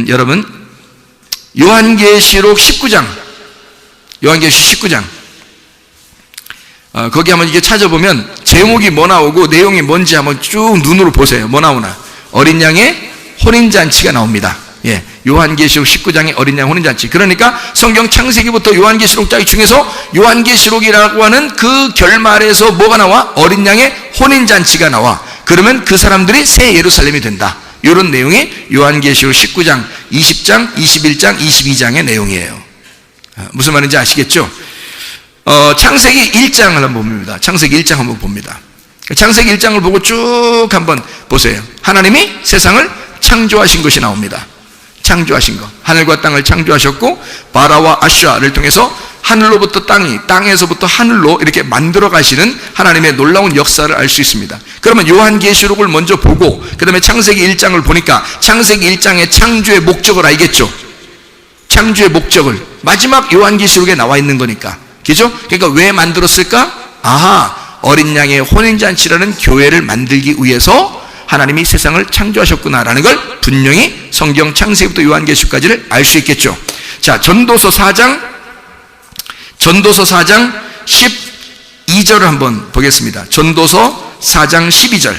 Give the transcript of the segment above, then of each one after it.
여러분, 요한계시록 19장, 거기 한번 이게 찾아보면 제목이 뭐 나오고 내용이 뭔지 한번 쭉 눈으로 보세요. 뭐 나오나? 어린 양의 혼인잔치가 나옵니다. 예, 요한계시록 19장의 어린 양 혼인잔치. 그러니까 성경 창세기부터 요한계시록까지 중에서 요한계시록이라고 하는 그 결말에서 뭐가 나와? 어린 양의 혼인잔치가 나와. 그러면 그 사람들이 새 예루살렘이 된다. 이런 내용이 요한계시록 19장, 20장, 21장, 22장의 내용이에요. 무슨 말인지 아시겠죠? 창세기 1장을 한번 봅니다. 창세기 1장 한번 봅니다. 창세기 1장을 보고 쭉 한번 보세요. 하나님이 세상을 창조하신 것이 나옵니다. 창조하신 것. 하늘과 땅을 창조하셨고 바라와 아슈아를 통해서 하늘로부터 땅에서부터 하늘로 이렇게 만들어 가시는 하나님의 놀라운 역사를 알 수 있습니다. 그러면 요한계시록을 먼저 보고 그 다음에 창세기 1장을 보니까 창세기 1장의 창조의 목적을 알겠죠? 창조의 목적을 마지막 요한계시록에 나와 있는 거니까. 그죠? 그러니까 왜 만들었을까? 아하, 어린 양의 혼인잔치라는 교회를 만들기 위해서 하나님이 세상을 창조하셨구나라는 걸 분명히 성경 창세기부터 요한계시록까지를 알 수 있겠죠. 자, 전도서 4장 12절을 한번 보겠습니다. 전도서 4장 12절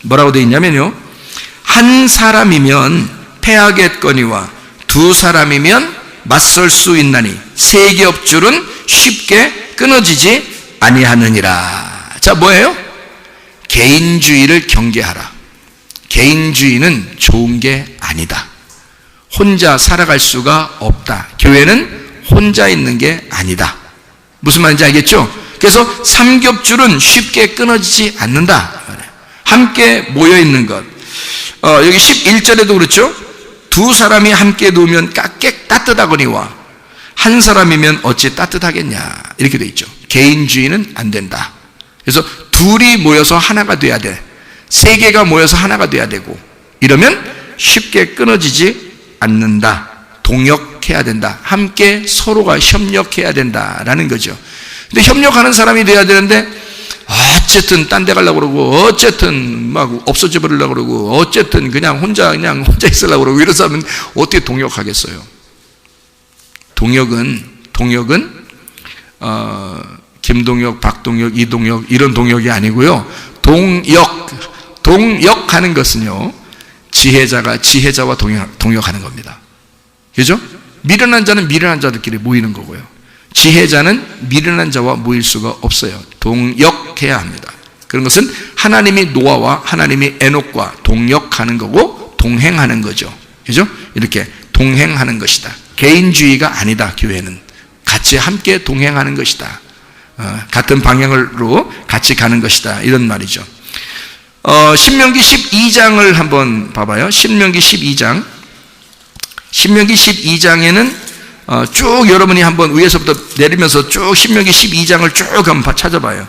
뭐라고 되어 있냐면요, 한 사람이면 패하겠거니와 두 사람이면 맞설 수 있나니 세겹줄은 쉽게 끊어지지 아니하느니라. 자, 뭐예요? 개인주의를 경계하라. 개인주의는 좋은 게 아니다. 혼자 살아갈 수가 없다. 교회는 혼자 있는 게 아니다. 무슨 말인지 알겠죠? 그래서 삼겹줄은 쉽게 끊어지지 않는다. 함께 모여 있는 것. 여기 11절에도 그렇죠? 두 사람이 함께 누우면 따뜻하거니와 한 사람이면 어찌 따뜻하겠냐, 이렇게 돼 있죠. 개인주의는 안 된다. 그래서 둘이 모여서 하나가 돼야 돼. 세 개가 모여서 하나가 돼야 되고, 이러면 쉽게 끊어지지 않는다. 동역해야 된다. 함께 서로가 협력해야 된다라는 거죠. 근데 협력하는 사람이 돼야 되는데 어쨌든 딴 데 가려고 그러고, 어쨌든 막 없어져 버리려고 그러고, 어쨌든 그냥 혼자 있으려고 그러고, 이런 사람은 어떻게 동역하겠어요? 동역은 김동역, 박동역, 이동역 이런 동역이 아니고요. 동역하는 것은요, 지혜자가 지혜자와 동역하는 겁니다. 그죠? 미련한 자는 미련한 자들끼리 모이는 거고요. 지혜자는 미련한 자와 모일 수가 없어요. 동역해야 합니다. 그런 것은 하나님이 노아와 하나님이 에녹과 동역하는 거고 동행하는 거죠. 그죠? 이렇게 동행하는 것이다. 개인주의가 아니다. 교회는 같이 함께 동행하는 것이다. 같은 방향으로 같이 가는 것이다. 이런 말이죠. 신명기 12장을 한번 봐봐요. 신명기 12장에는 쭉 여러분이 한번 위에서부터 내리면서 쭉 신명기 12장을 쭉 한번 찾아봐요.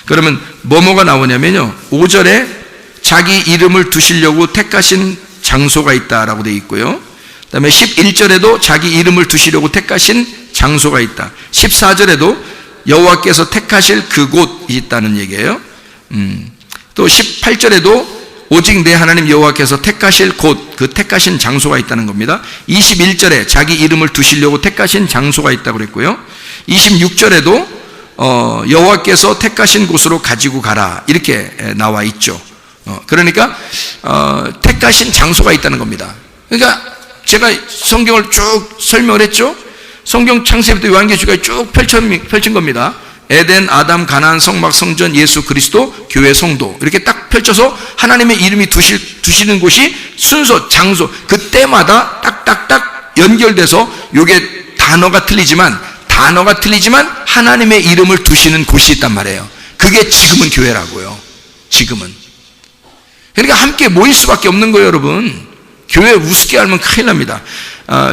그러면 뭐가 나오냐면요, 5절에 자기 이름을 두시려고 택하신 장소가 있다라고 되어 있고요. 그 다음에 11절에도 자기 이름을 두시려고 택하신 장소가 있다. 14절에도 여호와께서 택하실 그곳이 있다는 얘기예요. 또 18절에도 오직 내 하나님 여호와께서 택하실 곳, 그 택하신 장소가 있다는 겁니다. 21절에 자기 이름을 두시려고 택하신 장소가 있다고 그랬고요. 26절에도 여호와께서 택하신 곳으로 가지고 가라, 이렇게 나와 있죠. 그러니까 택하신 장소가 있다는 겁니다. 그러니까 제가 성경을 쭉 설명을 했죠. 성경 창세기부터 요한계시록까지 쭉 펼친 겁니다. 에덴, 아담, 가나안, 성막, 성전, 예수 그리스도, 교회, 성도, 이렇게 딱 펼쳐서 하나님의 이름이 두시는 곳이 순서, 장소, 그때마다 딱딱딱 연결돼서, 요게 단어가 틀리지만 하나님의 이름을 두시는 곳이 있단 말이에요. 그게 지금은 교회라고요. 지금은. 그러니까 함께 모일 수밖에 없는 거예요, 여러분. 교회 우습게 알면 큰일 납니다.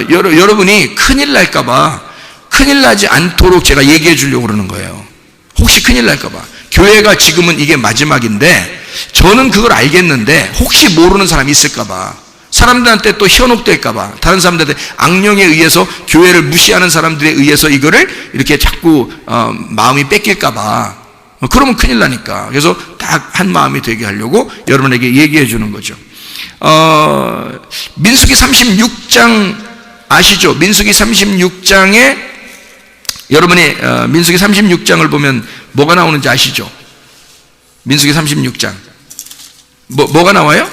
여러분이 큰일 날까봐, 큰일 나지 않도록 제가 얘기해 주려고 그러는 거예요. 혹시 큰일 날까봐. 교회가 지금은 이게 마지막인데, 저는 그걸 알겠는데, 혹시 모르는 사람이 있을까봐, 사람들한테 또 현혹될까봐, 다른 사람들한테 악령에 의해서, 교회를 무시하는 사람들에 의해서 이거를 이렇게 자꾸 마음이 뺏길까봐, 그러면 큰일 나니까. 그래서 딱 한 마음이 되게 하려고 여러분에게 얘기해 주는 거죠. 민수기 36장 아시죠? 민수기 36장에 여러분이 민수기 36장을 보면 뭐가 나오는지 아시죠? 민수기 36장 뭐가 나와요?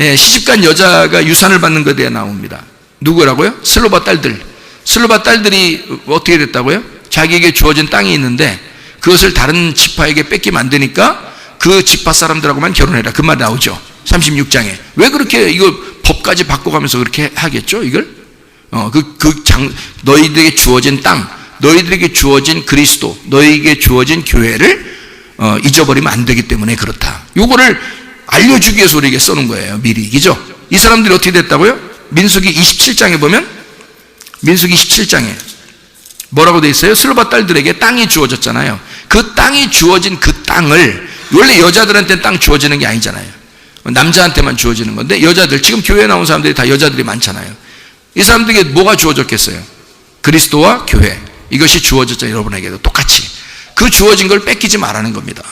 예, 시집간 여자가 유산을 받는 것에 대해 나옵니다. 누구라고요? 슬로바 딸들. 슬로바 딸들이 어떻게 됐다고요? 자기에게 주어진 땅이 있는데 그것을 다른 지파에게 뺏기면 안 되니까 그 지파 사람들하고만 결혼해라, 그 말 나오죠. 36장에. 왜 그렇게 이거 법까지 바꿔가면서 그렇게 하겠죠, 이걸? 너희들에게 주어진 땅, 너희들에게 주어진 그리스도, 너희에게 주어진 교회를 잊어버리면 안 되기 때문에 그렇다. 요거를 알려주기 위해서 우리에게 써놓은 거예요, 미리. 그죠? 이 사람들이 어떻게 됐다고요? 민수기 27장에 보면, 민수기 17장에 뭐라고 돼 있어요? 슬로바 딸들에게 땅이 주어졌잖아요. 그 땅이 주어진 그 땅을, 원래 여자들한테는 땅 주어지는 게 아니잖아요. 남자한테만 주어지는 건데, 여자들, 지금 교회에 나온 사람들이 다 여자들이 많잖아요. 이 사람들에게 뭐가 주어졌겠어요? 그리스도와 교회, 이것이 주어졌잖아요. 여러분에게도 똑같이 그 주어진 걸 뺏기지 말라는 겁니다.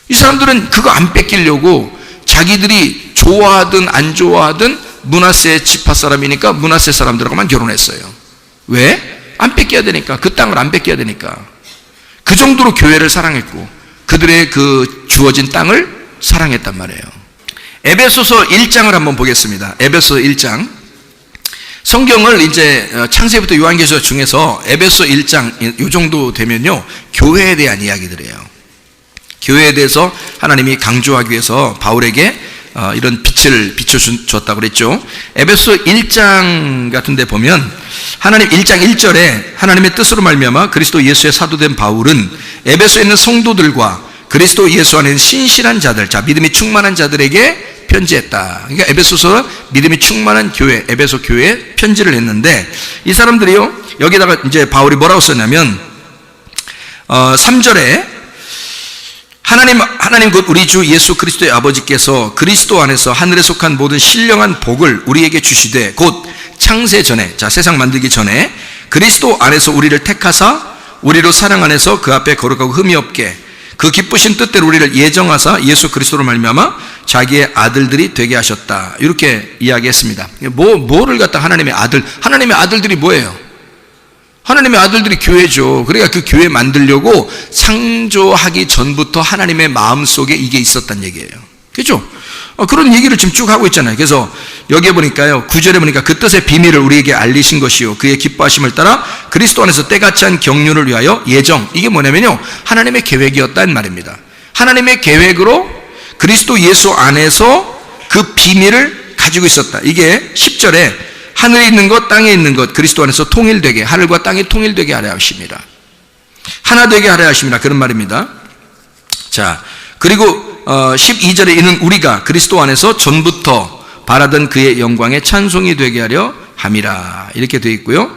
이 사람들은 그거 안 뺏기려고 자기들이 좋아하든 안 좋아하든 므낫세 지파 사람이니까 므낫세 사람들하고만 결혼했어요. 왜? 안 뺏겨야 되니까. 그 땅을 안 뺏겨야 되니까. 그 정도로 교회를 사랑했고 그들의 그 주어진 땅을 사랑했단 말이에요. 에베소서 1장을 한번 보겠습니다. 에베소 1장. 성경을 이제 창세기부터 요한계시록 중에서 에베소 1장 요 정도 되면요, 교회에 대한 이야기들이에요. 교회에 대해서 하나님이 강조하기 위해서 바울에게 이런 빛을 비춰주었다고 그랬죠. 에베소 1장 같은 데 보면 하나님 1장 1절에 하나님의 뜻으로 말미암아 그리스도 예수의 사도된 바울은 에베소에 있는 성도들과 그리스도 예수 안에 있는 신실한 자들, 자, 믿음이 충만한 자들에게 편지했다. 그러니까 에베소서 믿음이 충만한 교회, 에베소 교회에 편지를 했는데, 이 사람들이요, 여기다가 이제 바울이 뭐라고 썼냐면 3절에 하나님 곧 우리 주 예수 그리스도의 아버지께서 그리스도 안에서 하늘에 속한 모든 신령한 복을 우리에게 주시되 곧 창세 전에, 자, 세상 만들기 전에 그리스도 안에서 우리를 택하사 우리로 사랑 안에서 그 앞에 거룩하고 흠이 없게 그 기쁘신 뜻대로 우리를 예정하사 예수 그리스도로 말미암아 자기의 아들들이 되게 하셨다. 이렇게 이야기했습니다. 뭐를 갖다 하나님의 아들들이 뭐예요? 하나님의 아들들이 교회죠. 그러니까 그 교회 만들려고 창조하기 전부터 하나님의 마음속에 이게 있었단 얘기예요. 그렇죠? 그런 얘기를 지금 쭉 하고 있잖아요. 그래서 여기에 보니까요, 9절에 보니까 그 뜻의 비밀을 우리에게 알리신 것이요 그의 기뻐하심을 따라 그리스도 안에서 때같이 한 경륜을 위하여 예정, 이게 뭐냐면요, 하나님의 계획이었다는 말입니다. 하나님의 계획으로 그리스도 예수 안에서 그 비밀을 가지고 있었다. 이게 10절에 하늘에 있는 것 땅에 있는 것 그리스도 안에서 통일되게, 하늘과 땅이 통일되게 하려 하십니다. 하나 되게 하려 하십니다. 그런 말입니다. 자, 그리고 12절에 이는 우리가 그리스도 안에서 전부터 바라던 그의 영광에 찬송이 되게 하려 함이라, 이렇게 되어 있고요.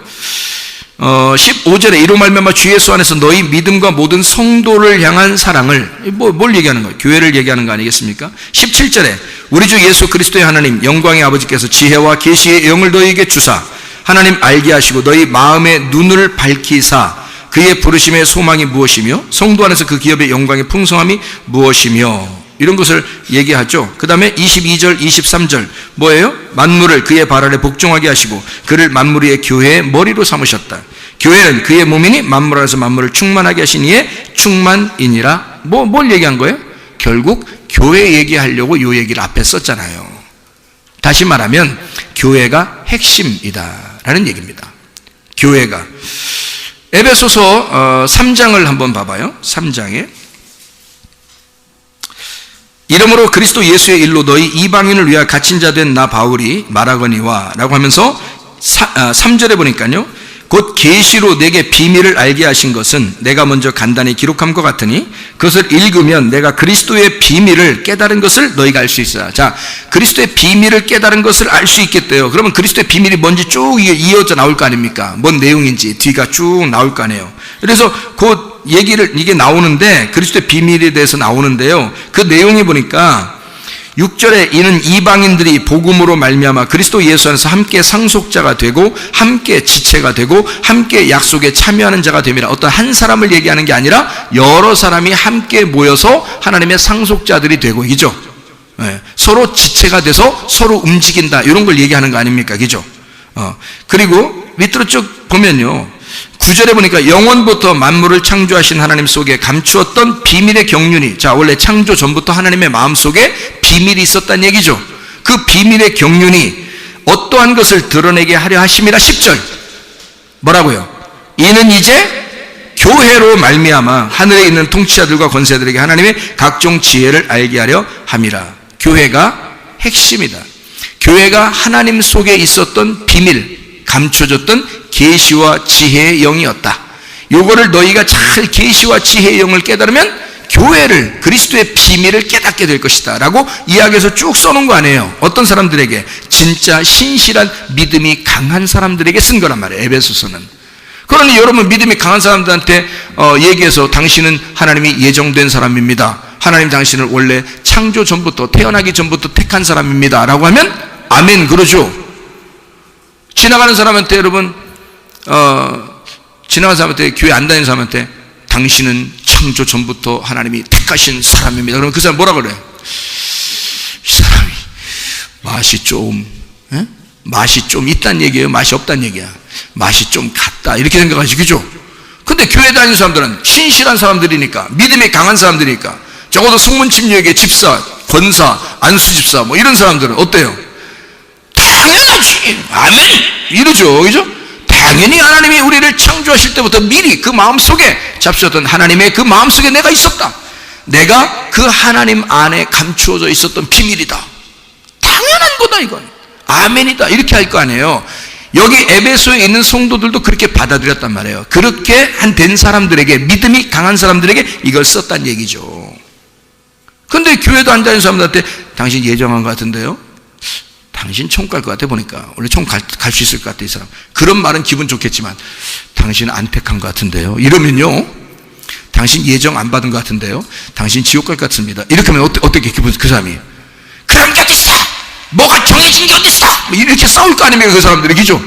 15절에 이로 말미암아 주 예수 안에서 너희 믿음과 모든 성도를 향한 사랑을, 뭘 얘기하는 거예요? 교회를 얘기하는 거 아니겠습니까? 17절에 우리 주 예수 그리스도의 하나님 영광의 아버지께서 지혜와 계시의 영을 너희에게 주사 하나님 알게 하시고 너희 마음의 눈을 밝히사 그의 부르심의 소망이 무엇이며 성도 안에서 그 기업의 영광의 풍성함이 무엇이며, 이런 것을 얘기하죠. 그 다음에 22절 23절 뭐예요? 만물을 그의 발 아래 복종하게 하시고 그를 만물 위의 교회의 머리로 삼으셨다. 교회는 그의 몸이니 만물 안에서 만물을 충만하게 하신 이의 충만이니라. 뭘 얘기한 거예요? 결국 교회 얘기하려고 요 얘기를 앞에 썼잖아요. 다시 말하면 교회가 핵심이다 라는 얘기입니다. 교회가. 에베소서 3장을 한번 봐봐요. 3장에 이러므로 그리스도 예수의 일로 너희 이방인을 위하여 갇힌 자 된 나 바울이 말하거니와 라고 하면서 3절에 보니까요, 곧 계시로 내게 비밀을 알게 하신 것은 내가 먼저 간단히 기록함과 같으니 그것을 읽으면 내가 그리스도의 비밀을 깨달은 것을 너희가 알 수 있어요. 자, 그리스도의 비밀을 깨달은 것을 알 수 있겠대요. 그러면 그리스도의 비밀이 뭔지 쭉 이어져 나올 거 아닙니까? 뭔 내용인지 뒤가 쭉 나올 거 아니에요. 그래서 그 이게 나오는데, 그리스도의 비밀에 대해서 나오는데요, 그 내용이 보니까 6절에 이는 이방인들이 복음으로 말미암아 그리스도 예수 안에서 함께 상속자가 되고 함께 지체가 되고 함께 약속에 참여하는 자가 됨이라. 어떤 한 사람을 얘기하는 게 아니라 여러 사람이 함께 모여서 하나님의 상속자들이 되고, 이죠. 서로 지체가 돼서 서로 움직인다. 이런 걸 얘기하는 거 아닙니까? 그죠? 그리고 밑으로 쭉 보면요. 9절에 보니까 영원부터 만물을 창조하신 하나님 속에 감추었던 비밀의 경륜이, 자, 원래 창조 전부터 하나님의 마음 속에 비밀이 있었다는 얘기죠. 그 비밀의 경륜이 어떠한 것을 드러내게 하려 하심이라. 10절 뭐라고요? 이는 이제 교회로 말미암아 하늘에 있는 통치자들과 권세들에게 하나님의 각종 지혜를 알게 하려 함이라. 교회가 핵심이다. 교회가 하나님 속에 있었던 비밀, 감춰졌던 계시와 지혜의 영이었다. 요거를 너희가 잘 계시와 지혜의 영을 깨달으면 교회를, 그리스도의 비밀을 깨닫게 될 것이다 라고 이야기해서 쭉 써놓은 거 아니에요. 어떤 사람들에게? 진짜 신실한 믿음이 강한 사람들에게 쓴 거란 말이에요, 에베소서는. 그러니 여러분, 믿음이 강한 사람들한테 얘기해서 당신은 하나님이 예정된 사람입니다, 하나님 당신을 원래 창조 전부터, 태어나기 전부터 택한 사람입니다 라고 하면 아멘 그러죠. 지나가는 사람한테, 여러분, 지나가는 사람한테, 교회 안 다니는 사람한테 당신은 창조 전부터 하나님이 택하신 사람입니다. 그러면 그 사람 뭐라 그래요? 이 사람이 맛이 좀 있다는 얘기예요? 맛이 없다는 얘기야? 맛이 좀 같다, 이렇게 생각하시죠? 그죠? 근데 교회 다니는 사람들은 신실한 사람들이니까, 믿음이 강한 사람들이니까, 적어도 성문침례교회 집사, 권사, 안수집사 뭐 이런 사람들은 어때요? 당연하지, 아멘 이러죠. 그죠? 당연히 하나님이 우리를 창조하실 때부터 미리 그 마음속에 잡수셨던 하나님의 그 마음속에 내가 있었다, 내가 그 하나님 안에 감추어져 있었던 비밀이다, 당연한 거다, 이건 아멘이다, 이렇게 할 거 아니에요. 여기 에베소에 있는 성도들도 그렇게 받아들였단 말이에요. 그렇게 된 사람들에게, 믿음이 강한 사람들에게 이걸 썼단 얘기죠. 근데 교회도 안 다니는 사람들한테 당신 예정한 것 같은데요? 당신 천국 갈 것 같아, 보니까. 원래 천국 갈 수 있을 것 같아, 이 사람. 그런 말은 기분 좋겠지만 당신 안 택한 것 같은데요? 이러면요, 당신 예정 안 받은 것 같은데요? 당신 지옥 갈 것 같습니다. 이렇게 하면 어떻게 기분, 그 사람이? 그럼 게 어딨어? 뭐가 정해진 게 어딨어? 이렇게 싸울 거 아닙니까, 그 사람들이. 그죠?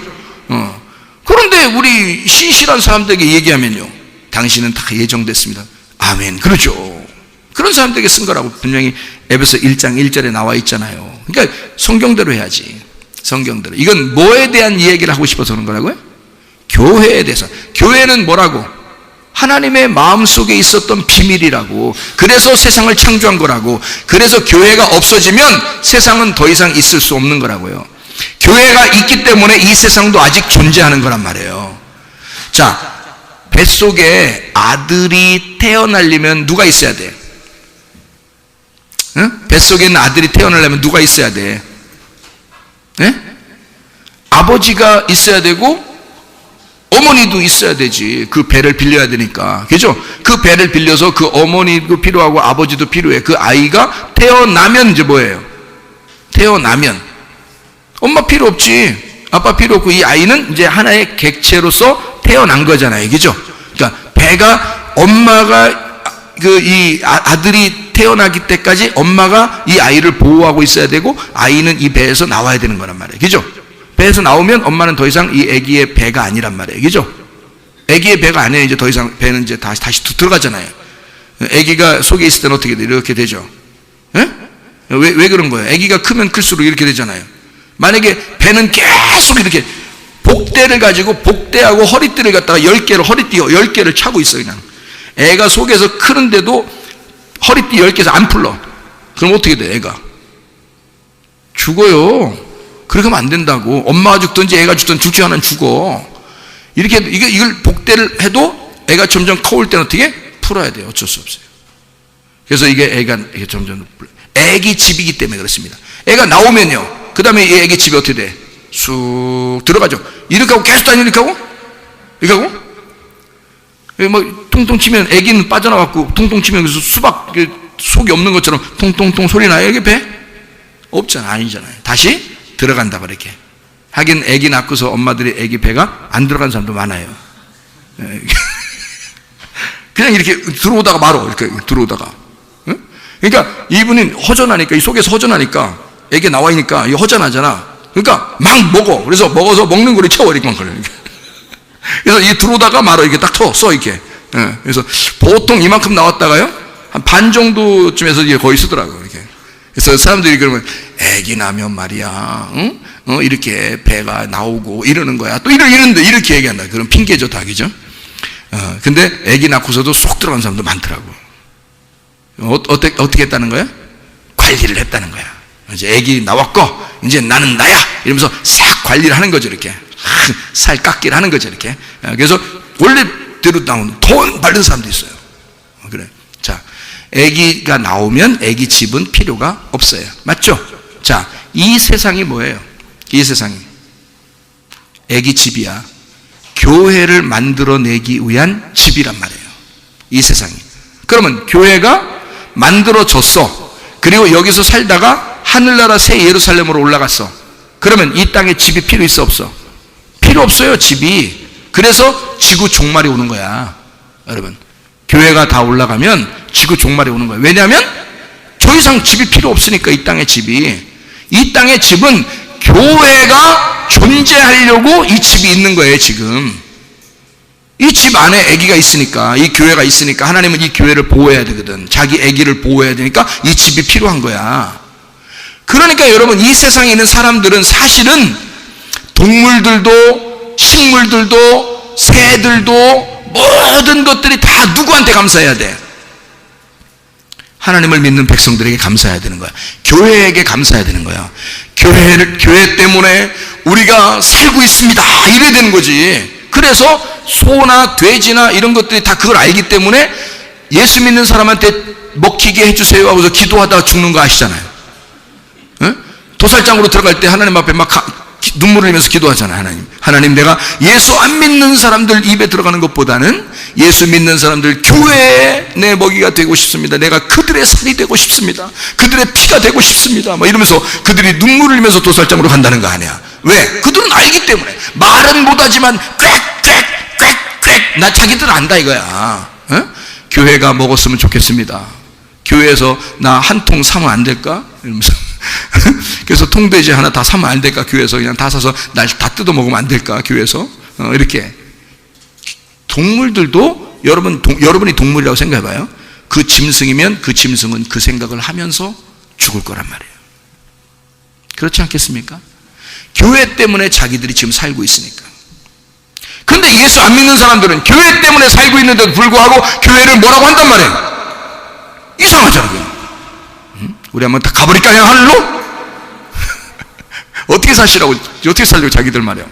그런데 우리 신실한 사람들에게 얘기하면요, 당신은 다 예정됐습니다, 아멘 그러죠. 그런 사람들에게 쓴 거라고 분명히 에베소 1장 1절에 나와 있잖아요. 그러니까 성경대로 해야지, 성경대로. 이건 뭐에 대한 이야기를 하고 싶어서 그런 거라고요? 교회에 대해서. 교회는 뭐라고? 하나님의 마음속에 있었던 비밀이라고. 그래서 세상을 창조한 거라고. 그래서 교회가 없어지면 세상은 더 이상 있을 수 없는 거라고요. 교회가 있기 때문에 이 세상도 아직 존재하는 거란 말이에요. 자, 뱃속에 아들이 태어나려면 누가 있어야 돼? 응? 뱃속에 있는 아들이 태어나려면 누가 있어야 돼? 네? 아버지가 있어야 되고 어머니도 있어야 되지. 그 배를 빌려야 되니까. 그죠? 그 배를 빌려서 그 어머니도 필요하고 아버지도 필요해. 그 아이가 태어나면 이제 뭐예요? 태어나면 엄마 필요 없지, 아빠 필요 없고, 이 아이는 이제 하나의 객체로서 태어난 거잖아요. 그죠? 그러니까 배가, 엄마가 이 아들이 태어나기 때까지 엄마가 이 아이를 보호하고 있어야 되고, 아이는 이 배에서 나와야 되는 거란 말이에요. 그죠? 배에서 나오면 엄마는 더 이상 이 아기의 배가 아니란 말이에요. 그죠? 아기의 배가 아니에요. 이제 더 이상 배는 이제 다시 들어가잖아요. 아기가 속에 있을 때는 어떻게 돼? 이렇게 되죠. 예? 왜 그런 거예요? 아기가 크면 클수록 이렇게 되잖아요. 만약에 배는 계속 이렇게 복대를 가지고, 복대하고 허리띠를 갖다가 10개를, 허리띠 10개를 차고 있어요. 그냥 애가 속에서 크는데도 허리띠 10개에서 안 풀러. 그럼 어떻게 돼? 애가 죽어요. 그렇게 하면 안 된다고. 엄마가 죽든지 애가 죽든지 둘 중 하나는 죽어. 이렇게 이걸 복대를 해도 애가 점점 커올 때는 어떻게 풀어야 돼요. 어쩔 수 없어요. 그래서 이게 점점, 애기 집이기 때문에 그렇습니다. 애가 나오면요, 그 다음에 이 애기 집이 어떻게 돼? 쑥 들어가죠. 이렇게 하고 계속 다니니까 하고, 이렇게 하고, 뭐 통통 치면 애기는 빠져나갔고, 통통 치면 그래서 수박 속이 없는 것처럼 통통통 소리 나요. 여기 배? 없잖아. 아니잖아요. 다시 들어간다, 그렇게. 하긴 애기 낳고서 엄마들이 애기 배가 안 들어간 사람도 많아요. 그냥 이렇게 들어오다가 말어. 이렇게 들어오다가. 그러니까 이분은 허전하니까, 이 속에서 허전하니까, 애기 나와 있으니까 이 허전하잖아. 그러니까 막 먹어. 그래서 먹어서 먹는 거를 채워, 이렇게만 걸려. 그래서 이 들어오다가 말어. 이렇게 딱 써, 이렇게. 그래서 보통 이만큼 나왔다가요, 한 반 정도쯤에서 이게 거의 쓰더라고요. 이렇게. 그래서 사람들이 그러면 애기 나면 말이야, 응? 이렇게 배가 나오고 이러는 거야. 또 이러는데 이렇게 얘기한다. 그럼 핑계죠, 다, 그죠? 근데 애기 낳고서도 쏙 들어간 사람도 많더라고. 어떻게 했다는 거야? 관리를 했다는 거야. 이제 애기 나왔고, 이제 나는 나야! 이러면서 싹 관리를 하는 거죠, 이렇게. 살 깎기를 하는 거죠, 이렇게. 그래서 원래대로 나오는 돈 바른 사람도 있어요. 그래. 자, 애기가 나오면 애기 집은 필요가 없어요. 맞죠? 자, 이 세상이 뭐예요? 이 세상이 애기 집이야. 교회를 만들어내기 위한 집이란 말이에요. 이 세상이. 그러면 교회가 만들어졌어. 그리고 여기서 살다가 하늘나라 새 예루살렘으로 올라갔어. 그러면 이 땅에 집이 필요 있어, 없어? 필요 없어요, 집이. 그래서 지구 종말이 오는 거야. 여러분, 교회가 다 올라가면 지구 종말이 오는 거예요. 왜냐하면 더 이상 집이 필요 없으니까. 이 땅의 집이. 이 땅의 집은 교회가 존재하려고 이 집이 있는 거예요, 지금. 이 집 안에 아기가 있으니까, 이 교회가 있으니까 하나님은 이 교회를 보호해야 되거든. 자기 아기를 보호해야 되니까 이 집이 필요한 거야. 그러니까 여러분, 이 세상에 있는 사람들은 사실은 동물들도 식물들도 새들도 모든 것들이 다 누구한테 감사해야 돼? 하나님을 믿는 백성들에게 감사해야 되는 거야. 교회에게 감사해야 되는 거야. 교회 때문에 우리가 살고 있습니다, 이래야 되는 거지. 그래서 소나 돼지나 이런 것들이 다 그걸 알기 때문에 예수 믿는 사람한테 먹히게 해주세요 하고서 기도하다가 죽는 거 아시잖아요. 응? 도살장으로 들어갈 때 하나님 앞에 막 눈물을 흘리면서 기도하잖아요. 하나님, 내가 예수 안 믿는 사람들 입에 들어가는 것보다는 예수 믿는 사람들 교회에 내 먹이가 되고 싶습니다. 내가 그들의 살이 되고 싶습니다. 그들의 피가 되고 싶습니다. 막 이러면서 그들이 눈물을 흘리면서 도살장으로 간다는 거 아니야. 왜? 그들은 알기 때문에. 말은 못하지만 꽥꽥꽥꽥 나 자기들은 안다 이거야. 어? 교회가 먹었으면 좋겠습니다. 교회에서 나 한 통 사면 안 될까? 이러면서 그래서 통돼지 하나 다 사면 안 될까? 교회에서 그냥 다 사서 날 다 뜯어 먹으면 안 될까? 교회에서 이렇게. 동물들도 여러분이 동물이라고 생각해봐요. 그 짐승이면 그 짐승은 그 생각을 하면서 죽을 거란 말이에요. 그렇지 않겠습니까? 교회 때문에 자기들이 지금 살고 있으니까. 근데 예수 안 믿는 사람들은 교회 때문에 살고 있는데도 불구하고 교회를 뭐라고 한단 말이에요. 이상하잖아요. 우리 한번 다 가버릴까, 그냥 하늘로? 어떻게 살려고 자기들 말이야.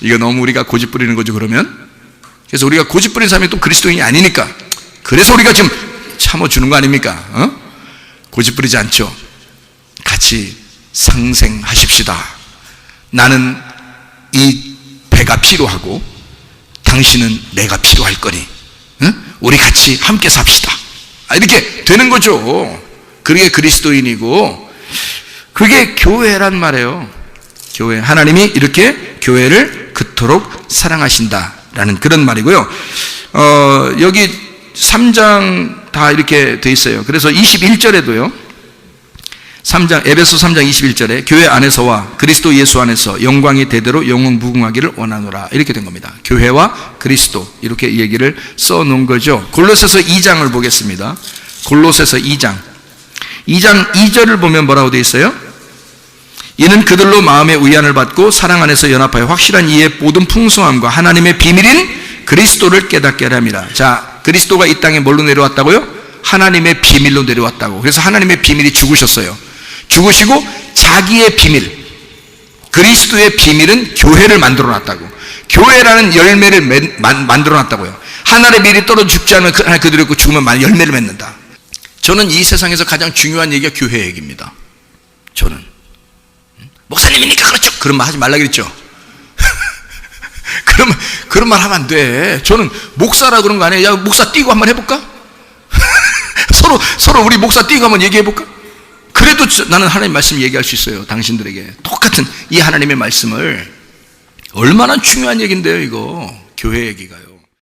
이거 너무 우리가 고집 부리는 거죠, 그러면. 그래서 우리가 고집 부리는 사람이 또 그리스도인이 아니니까. 그래서 우리가 지금 참아주는 거 아닙니까? 고집 부리지 않죠. 같이 상생하십시다. 나는 이 배가 필요하고 당신은 내가 필요할 거니 우리 같이 함께 삽시다. 이렇게 되는 거죠. 그게 그리스도인이고 그게 교회란 말이에요. 교회. 하나님이 이렇게 교회를 그토록 사랑하신다라는 그런 말이고요. 여기 3장 다 이렇게 돼 있어요. 그래서 21절에도요. 에베소 3장 21절에 교회 안에서와 그리스도 예수 안에서 영광이 대대로 영원 무궁하기를 원하노라, 이렇게 된 겁니다. 교회와 그리스도, 이렇게 얘기를 써놓은 거죠. 골로새서 2장을 보겠습니다. 골로새서 2장 2절을 보면 뭐라고 되어 있어요? 이는 그들로 마음의 위안을 받고 사랑 안에서 연합하여 확실한 이해의 모든 풍성함과 하나님의 비밀인 그리스도를 깨닫게 하려 함이라. 자, 그리스도가 이 땅에 뭘로 내려왔다고요? 하나님의 비밀로 내려왔다고. 그래서 하나님의 비밀이 죽으셨어요. 죽으시고 자기의 비밀, 그리스도의 비밀은 교회를 만들어 놨다고. 교회라는 열매를 만들어 놨다고요. 하늘의 밀이 떨어져 죽지 않으면 그대로 있고 죽으면 열매를 맺는다. 저는 이 세상에서 가장 중요한 얘기가 교회 얘기입니다. 저는 목사님이니까 그렇죠, 그런 말 하지 말라 그랬죠. 그런 말 하면 안 돼. 저는 목사라 그런 거 아니에요. 야, 목사 띄고 한번 해볼까? 서로 우리 목사 띄고 한번 얘기해볼까? 그래도 나는 하나님 말씀 얘기할 수 있어요. 당신들에게 똑같은 이 하나님의 말씀을. 얼마나 중요한 얘기인데요, 이거. 교회 얘기가요.